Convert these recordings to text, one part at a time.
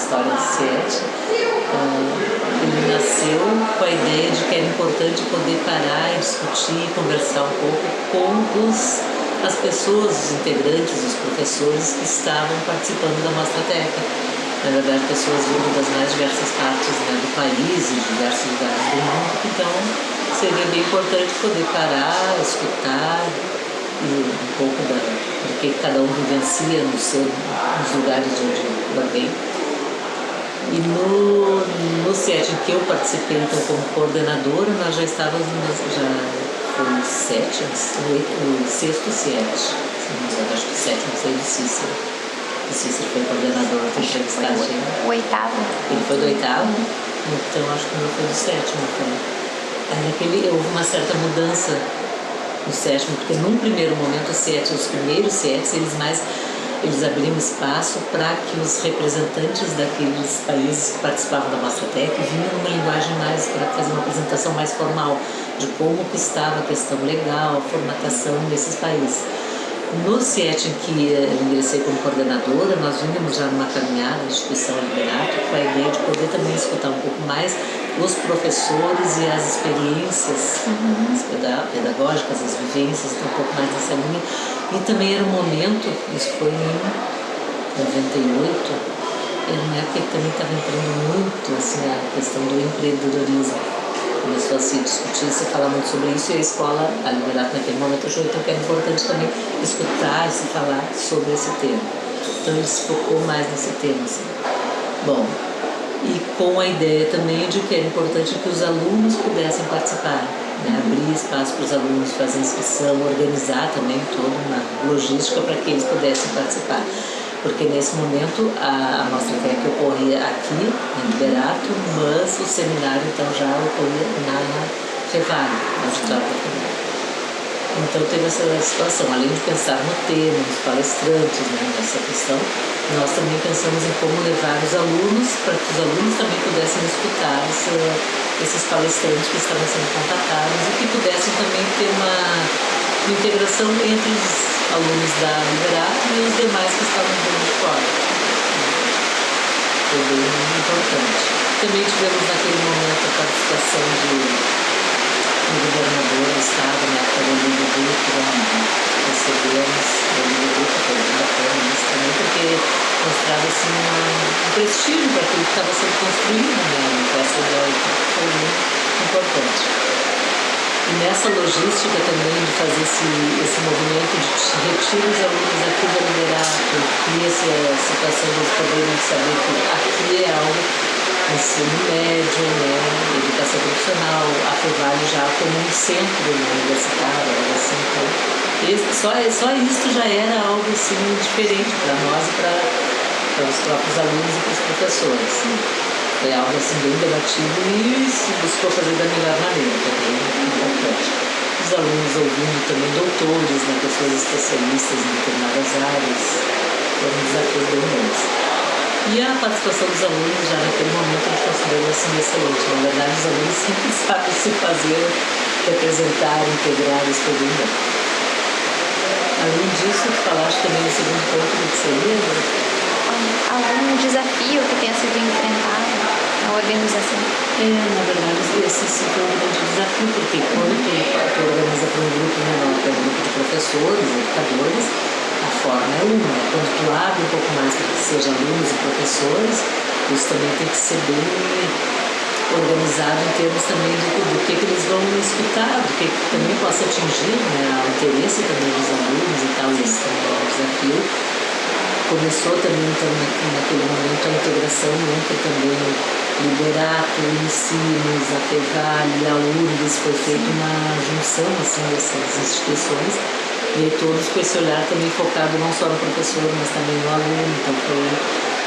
história do CIET. Ele nasceu com a ideia de que era importante poder parar e discutir, conversar um pouco com as pessoas, os integrantes, os professores que estavam participando da Mostratec. Na verdade, pessoas vindo das mais diversas partes, né, do país e de diversos lugares do mundo. Então, seria bem importante poder parar, escutar e um pouco do que cada um vivencia nos lugares de onde vem. E no CIET em que eu participei, então, como coordenadora, nós já estávamos, já foi o sexto CIET, acho que o sétimo foi do Cícero. O Cícero foi coordenador, tem que entrevistar a gente. O oitavo. Ele foi do oitavo, então acho que o meu foi do sétimo. Aí houve uma certa mudança no sétimo, porque num primeiro momento os primeiros CIETs, eles abriam espaço para que os representantes daqueles países que participavam da Mostratec vinham numa linguagem mais, para fazer uma apresentação mais formal de como que estava a questão legal, a formatação desses países. No CIET em que eu ingressei como coordenadora, nós vínhamos já numa caminhada de instituição Liberato com a ideia de poder também escutar um pouco mais os professores e as experiências pedagógicas, as vivências, um pouco mais nessa linha. E também era um momento, isso foi em 98, era uma época que também estava entrando muito assim, a questão do empreendedorismo. Começou a se discutir, se falar muito sobre isso, e a escola, a Liberato naquele momento achou então que era importante também escutar e se falar sobre esse tema. Então ele se focou mais nesse tema. Assim. Bom, e com a ideia também de que era importante que os alunos pudessem participar, né? Abrir espaço para os alunos, fazer inscrição, organizar também toda uma logística para que eles pudessem participar. Porque nesse momento a Mostratec ocorria aqui, em Liberato, mas o seminário então já ocorria na Fevale, no auditório da Fevale. Então teve essa situação, além de pensar no tema, nos palestrantes, né, nessa questão, nós também pensamos em como levar os alunos, para que os alunos também pudessem escutar esses palestrantes que estavam sendo contatados e que pudessem também ter uma integração entre os alunos da Liberato e os demais que estavam vindo de fora. Foi bem importante. Também tivemos naquele momento a participação do governador do estado, na época do Olívio Dutra, recebemos o Olívio Dutra, foi bem bacana isso também, porque mostrava assim, um prestígio para aquilo que estava sendo construído, né? Essa ideia foi muito importante. E nessa logística também de fazer esse movimento de retirar os alunos aqui do Liberato, e essa situação de poderem saber que aqui é algo ensino médio, né, educação profissional, a Fevale já como um centro universitário, assim, então, só isso já era algo assim diferente para nós e para os próprios alunos e para os professores. Foi algo assim bem debatido e se buscou fazer da melhor maneira, também importante. Os alunos ouvindo também doutores, né, pessoas especialistas em determinadas áreas, foram desafios bem grandes. E a participação dos alunos já naquele momento a gente considerou assim excelente. Na verdade, os alunos sempre sabem se fazer, representar, integrar, isso foi bem bom. Além disso, tu falaste também no segundo ponto do que seria, né? Algum desafio que tenha sido enfrentado na organização? Na verdade, esse sim foi um grande desafio, porque quando tu organiza para um grupo menor, que é um grupo de professores, educadores, a forma é uma. Quando tu abre um pouco mais para que sejam alunos e professores, isso também tem que ser bem organizado em termos também do que eles vão escutar, do que também possa atingir, né, o interesse também dos alunos e tal, esse também é um desafio. Começou também, então, naquele momento, a integração entre também o Liberato, o Unicinos, a Fevale, a URGS, foi feita uma junção assim, dessas instituições, e aí todos com esse olhar também focado não só no professor, mas também no aluno. Então foi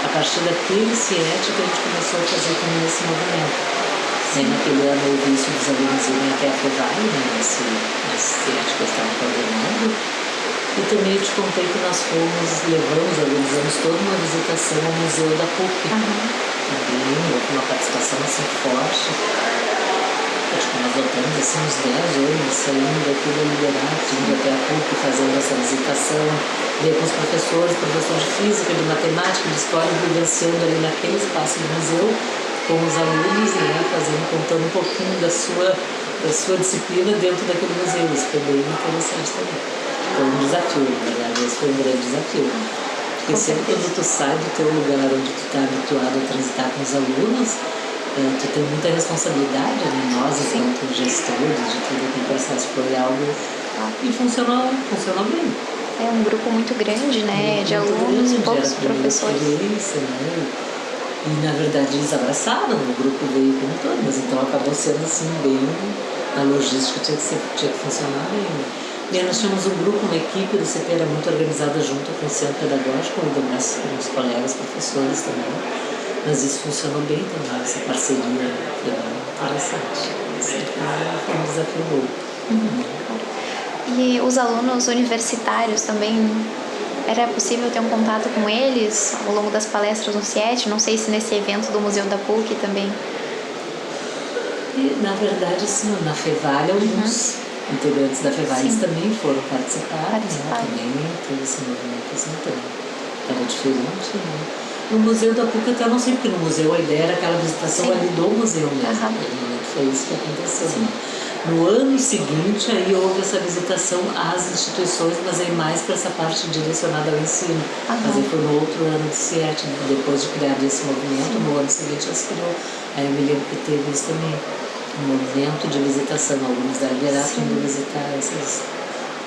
a partir daquele CIET que a gente começou a fazer também esse movimento. Naquele ano houve isso dos alunos irem até a Fevale, né, nesse CIET que eu estava coordenando. E também eu te contei que nós organizamos toda uma visitação ao Museu da PUC. Também houve uma participação assim forte. tipo, nós voltamos assim uns 10 anos, saindo daqui da Liberato, indo até a PUC, fazendo essa visitação, ver com os professores, professor de física, de matemática, de história, vivenciando ali naquele espaço do museu, com os alunos, né, contando um pouquinho da sua disciplina dentro daquele museu. Isso foi bem interessante também. Foi um desafio, na verdade, esse foi um grande desafio. Porque sempre quando tu sai do teu lugar onde tu está habituado a transitar com os alunos, tu tem muita responsabilidade, né? Nós, enquanto gestores, de tudo aquele processo, foi algo e funcionou bem. É um grupo muito grande, né? De alunos, poucos professores. Né? E na verdade eles abraçaram, o grupo veio com todas, então acabou sendo assim bem, a logística tinha que funcionar bem. Né? E aí nós tínhamos um grupo, uma equipe do CP era muito organizada junto com o Centro Pedagógico, onde meus colegas professores também. Mas isso funcionou bem também, essa parceria foi bem interessante. Foi um desafio novo. E os alunos universitários também, era possível ter um contato com eles ao longo das palestras no CIET? Não sei se nesse evento do Museu da PUC também. E, na verdade, sim, na FEVAL, alguns integrantes da FEVAL também foram participar. Né? Também teve esse movimento assim também. Era diferente, né? No Museu da PUC, até não sei, porque no museu a ideia era aquela visitação ali do museu mesmo. Foi isso que aconteceu. Né? No ano seguinte, aí houve essa visitação às instituições, mas aí mais para essa parte direcionada ao ensino. Mas aí foi no outro ano de CIET, depois de criar esse movimento, no ano seguinte já se criou. Aí eu me lembro que teve isso também, um movimento de visitação, alunos da Liberato indo visitar essas,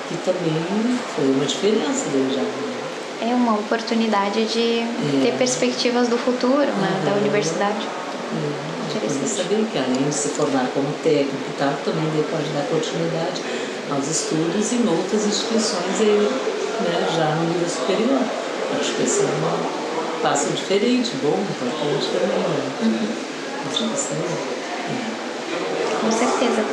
que também foi uma diferença daí já. É uma oportunidade de ter perspectivas do futuro, né, da universidade. Interessante. Saber que além de se formar como técnico e tal, também pode dar continuidade aos estudos em outras instituições aí, né, já no nível superior. Acho que esse é um passo diferente, bom, importante também. Né? Acho que isso Com certeza.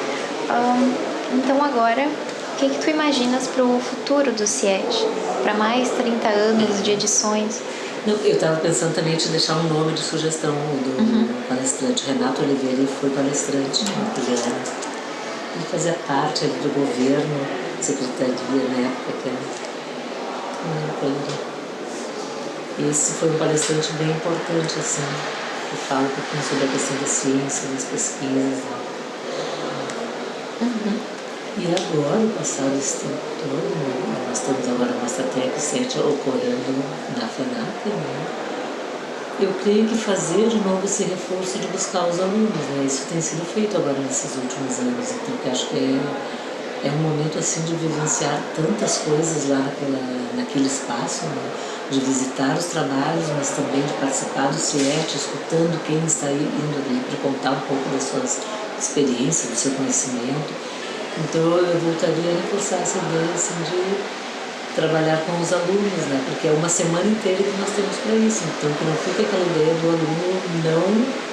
Então agora, o que tu imaginas para o futuro do CIET? Para mais 30 anos de edições? Não, eu estava pensando também em te deixar um nome de sugestão do palestrante. Renato Oliveira, ele foi palestrante, ele fazia parte ali do governo, secretaria na época que era. Esse foi um palestrante bem importante, assim, que fala um pouquinho sobre a questão da ciência, das pesquisas. E agora, passado esse tempo todo, nós temos agora a nossa Tec 7 ocorrendo na FENAC, né? Eu creio que fazer de novo esse reforço de buscar os alunos, né? Isso tem sido feito agora nesses últimos anos, então eu acho que é um momento assim de vivenciar tantas coisas lá naquele espaço, né? De visitar os trabalhos, mas também de participar do CIET, escutando quem está indo ali para contar um pouco das suas experiências, do seu conhecimento. Então eu voltaria a reforçar essa ideia assim, de trabalhar com os alunos, né? Porque é uma semana inteira que nós temos para isso. Então que não fica aquela ideia do aluno não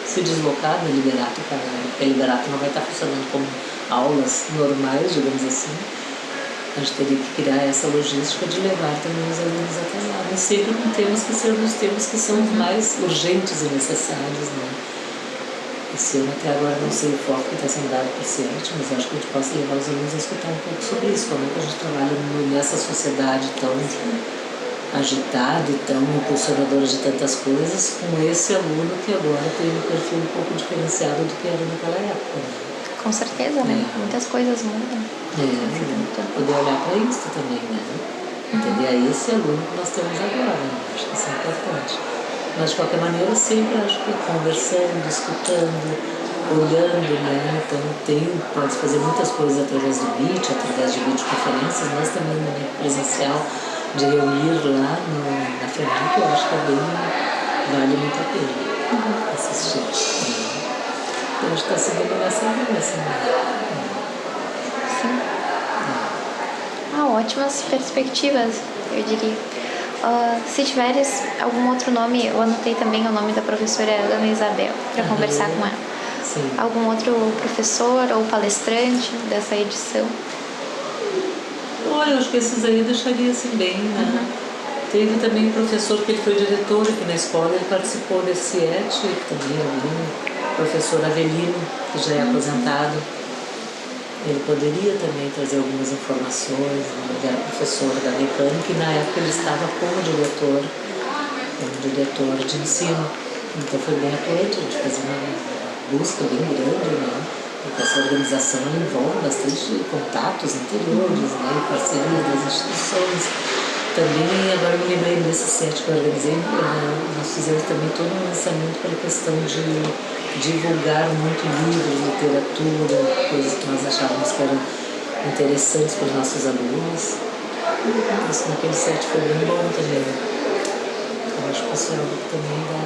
se deslocar da Liberato para lá, porque a Liberato não vai estar funcionando como aulas normais, digamos assim. A gente teria que criar essa logística de levar também os alunos até lá. Mas sempre com temas que sejam os temas que são os mais urgentes e necessários, né? Esse ano até agora não sei o foco que está sendo dado para o CIET, mas acho que a gente possa levar os alunos a escutar um pouco sobre isso, como é que a gente trabalha nessa sociedade tão agitada e tão impulsionadora de tantas coisas, com esse aluno que agora tem um perfil um pouco diferenciado do que era naquela época. Né? Com certeza, né? Muitas coisas mudam. Poder olhar para isso também, né? Entender a esse aluno que nós temos agora, né? Acho que isso é importante. Mas de qualquer maneira, sempre acho que conversando, escutando, olhando, né? Então pode fazer muitas coisas através do Meet, através de videoconferências, mas também no momento presencial, de reunir lá na FENAC, eu acho que vale muito a pena assistir. Então a gente está seguindo nessa linha, assim, Sim. Ótimas perspectivas, eu diria. Se tiveres algum outro nome, eu anotei também o nome da professora Ana Isabel para conversar com ela. Sim. Algum outro professor ou palestrante dessa edição? Olha, eu acho que esses aí eu deixaria assim bem, né? Teve também um professor que ele foi diretor aqui na escola, ele participou desse CIET, que também é professor Avelino, que já é aposentado. Ele poderia também trazer algumas informações, né? Ele era professor da mecânica e na época ele estava como diretor de ensino. Então foi bem atuante, a gente fazia uma busca bem grande, né? Porque essa organização envolve bastante contatos anteriores, né? E parceria das instituições. Também, agora me lembrei desse set que eu organizei, nós fizemos também todo um lançamento para a questão de divulgar muito livros, literatura, coisas que nós achávamos que eram interessantes para os nossos alunos. Isso naquele set foi bem bom também. Eu acho que isso é algo que também dá.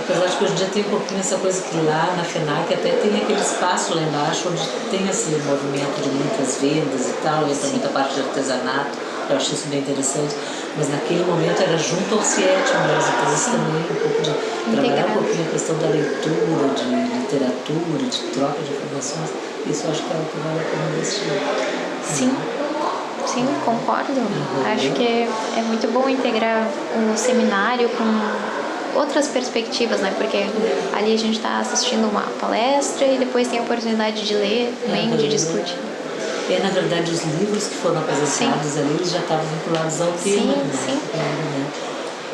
Apesar de que hoje em dia tem um pouquinho essa coisa que lá na FENAC até tem aquele espaço lá embaixo onde tem esse movimento de muitas vendas e tal, entra muita parte de artesanato. Eu acho isso bem interessante, mas naquele momento era junto ao CIET mesmo, então isso também um pouco de trabalhar um pouquinho a questão da leitura, de literatura, de troca de informações, isso eu acho que é o que vale a pena investir. Sim, sim, concordo. Acho que é muito bom integrar o seminário com outras perspectivas, né? Porque ali a gente está assistindo uma palestra e depois tem a oportunidade de ler também, de discutir. E, na verdade, os livros que foram apresentados ali, eles já estavam vinculados ao tema. Sim. Né?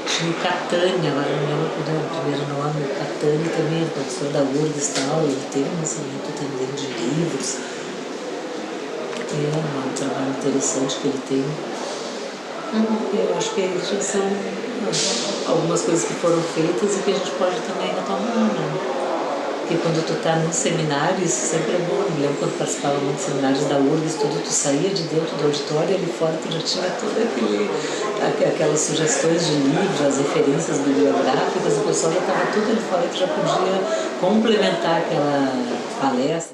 Tinha o Catânia, agora não lembro o primeiro nome, o Catânia também, professor da URGS e tal, ele teve um lançamento também de livros. É um trabalho interessante que ele tem. Eu acho que já são algumas coisas que foram feitas e que a gente pode também retomar, né? Porque quando tu tá num seminário, isso sempre é bom. Eu lembro quando participava muito de seminários da URGS, tu saía de dentro do auditório e ali fora tu já tinha todas aquelas sugestões de livros, as referências bibliográficas, o pessoal já estava tudo ali fora, tu já podia complementar aquela palestra.